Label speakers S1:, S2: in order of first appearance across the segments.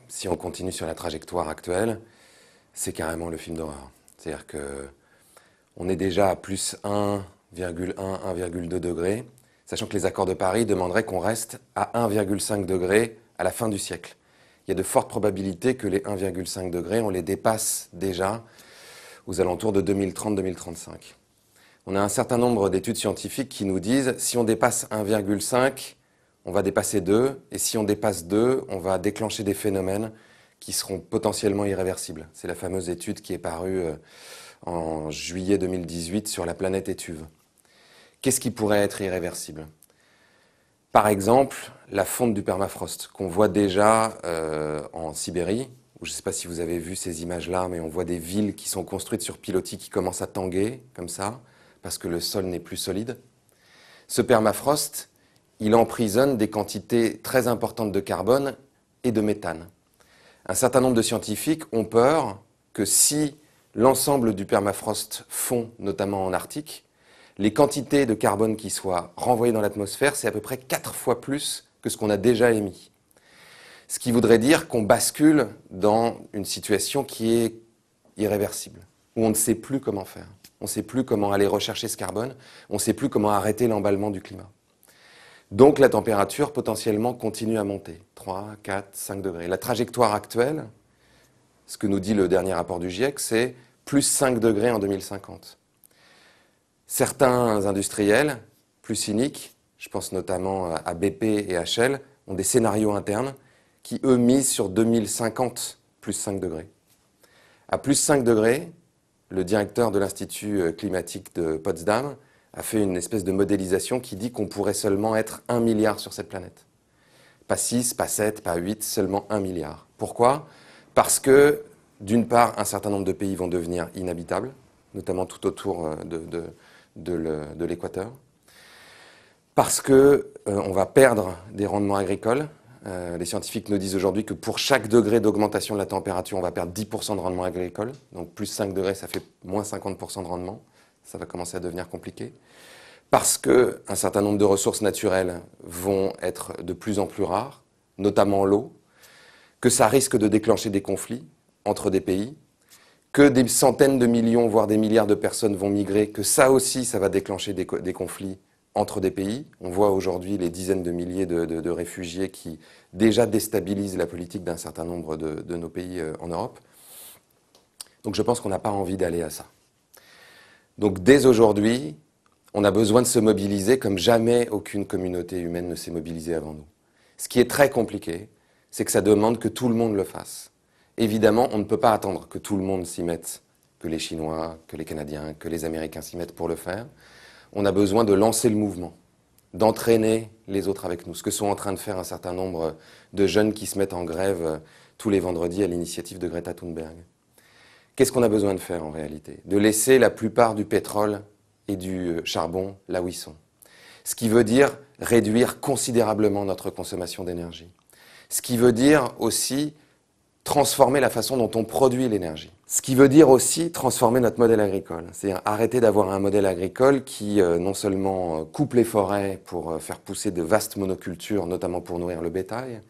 S1: si on continue sur la trajectoire actuelle, c'est carrément le film d'horreur. C'est-à-dire qu'on est déjà à plus 1,1, 1,2 degrés, sachant que les accords de Paris demanderaient qu'on reste à 1,5 degrés à la fin du siècle. Il y a de fortes probabilités que les 1,5 degrés, on les dépasse déjà aux alentours de 2030-2035. On a un certain nombre d'études scientifiques qui nous disent si on dépasse 1,5, on va dépasser 2, et si on dépasse 2, on va déclencher des phénomènes qui seront potentiellement irréversibles. C'est la fameuse étude qui est parue en juillet 2018 sur la planète Étuve. Qu'est-ce qui pourrait être irréversible ? Par exemple, la fonte du permafrost, qu'on voit déjà en Sibérie, où je ne sais pas si vous avez vu ces images-là, mais on voit des villes qui sont construites sur pilotis qui commencent à tanguer, comme ça, parce que le sol n'est plus solide. Ce permafrost, il emprisonne des quantités très importantes de carbone et de méthane. Un certain nombre de scientifiques ont peur que si l'ensemble du permafrost fond, notamment en Arctique, les quantités de carbone qui soient renvoyées dans l'atmosphère, c'est à peu près 4 fois plus que ce qu'on a déjà émis. Ce qui voudrait dire qu'on bascule dans une situation qui est irréversible, où on ne sait plus comment faire. On ne sait plus comment aller rechercher ce carbone, on ne sait plus comment arrêter l'emballement du climat. Donc la température potentiellement continue à monter, 3, 4, 5 degrés. La trajectoire actuelle, ce que nous dit le dernier rapport du GIEC, c'est plus 5 degrés en 2050. Certains industriels, plus cyniques, je pense notamment à BP et à Shell, ont des scénarios internes qui, eux, misent sur 2050, plus 5 degrés. À plus 5 degrés, le directeur de l'Institut climatique de Potsdam a fait une espèce de modélisation qui dit qu'on pourrait seulement être 1 milliard sur cette planète. Pas 6, pas 7, pas 8, seulement 1 milliard. Pourquoi ? Parce que, d'une part, un certain nombre de pays vont devenir inhabitables, notamment tout autour de l'équateur. Parce qu'on va perdre des rendements agricoles. Les scientifiques nous disent aujourd'hui que pour chaque degré d'augmentation de la température, on va perdre 10% de rendement agricole. Donc plus 5 degrés, ça fait moins 50% de rendement. Ça va commencer à devenir compliqué. Parce qu'un certain nombre de ressources naturelles vont être de plus en plus rares, notamment l'eau, que ça risque de déclencher des conflits entre des pays, que des centaines de millions, voire des milliards de personnes vont migrer, que ça aussi, ça va déclencher des conflits entre des pays. On voit aujourd'hui les dizaines de milliers de réfugiés qui déjà déstabilisent la politique d'un certain nombre de nos pays en Europe. Donc je pense qu'on n'a pas envie d'aller à ça. Donc dès aujourd'hui, on a besoin de se mobiliser comme jamais aucune communauté humaine ne s'est mobilisée avant nous. Ce qui est très compliqué, c'est que ça demande que tout le monde le fasse. Évidemment, on ne peut pas attendre que tout le monde s'y mette, que les Chinois, que les Canadiens, que les Américains s'y mettent pour le faire. On a besoin de lancer le mouvement, d'entraîner les autres avec nous, ce que sont en train de faire un certain nombre de jeunes qui se mettent en grève tous les vendredis à l'initiative de Greta Thunberg. Qu'est-ce qu'on a besoin de faire en réalité ? De laisser la plupart du pétrole et du charbon là où ils sont. Ce qui veut dire réduire considérablement notre consommation d'énergie. Ce qui veut dire aussi transformer la façon dont on produit l'énergie. Ce qui veut dire aussi transformer notre modèle agricole. C'est-à-dire arrêter d'avoir un modèle agricole qui non seulement coupe les forêts pour faire pousser de vastes monocultures, notamment pour nourrir le bétail,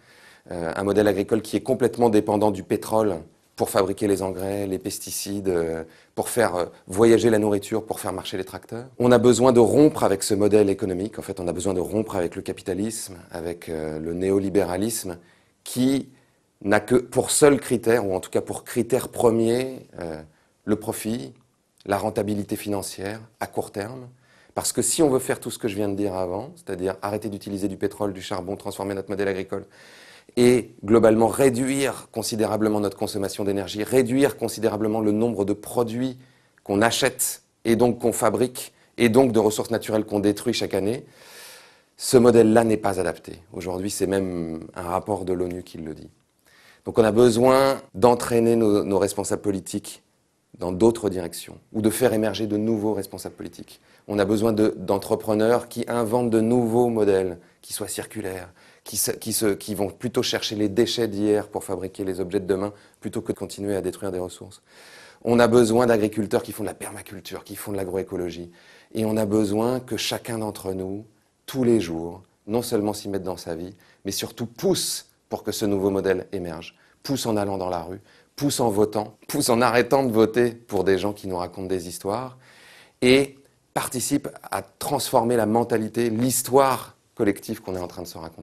S1: un modèle agricole qui est complètement dépendant du pétrole pour fabriquer les engrais, les pesticides, pour faire voyager la nourriture, pour faire marcher les tracteurs. On a besoin de rompre avec ce modèle économique. En fait, on a besoin de rompre avec le capitalisme, avec le néolibéralisme, qui n'a que pour seul critère, ou en tout cas pour critère premier, le profit, la rentabilité financière à court terme. Parce que si on veut faire tout ce que je viens de dire avant, c'est-à-dire arrêter d'utiliser du pétrole, du charbon, transformer notre modèle agricole, et globalement réduire considérablement notre consommation d'énergie, réduire considérablement le nombre de produits qu'on achète et donc qu'on fabrique, et donc de ressources naturelles qu'on détruit chaque année, ce modèle-là n'est pas adapté. Aujourd'hui, c'est même un rapport de l'ONU qui le dit. Donc on a besoin d'entraîner nos responsables politiques dans d'autres directions, ou de faire émerger de nouveaux responsables politiques. On a besoin d'entrepreneurs qui inventent de nouveaux modèles, qui soient circulaires, qui vont plutôt chercher les déchets d'hier pour fabriquer les objets de demain, plutôt que de continuer à détruire des ressources. On a besoin d'agriculteurs qui font de la permaculture, qui font de l'agroécologie. Et on a besoin que chacun d'entre nous, tous les jours, non seulement s'y mette dans sa vie, mais surtout pousse pour que ce nouveau modèle émerge, pousse en allant dans la rue, pousse en votant, pousse en arrêtant de voter pour des gens qui nous racontent des histoires, et participe à transformer la mentalité, l'histoire collective qu'on est en train de se raconter.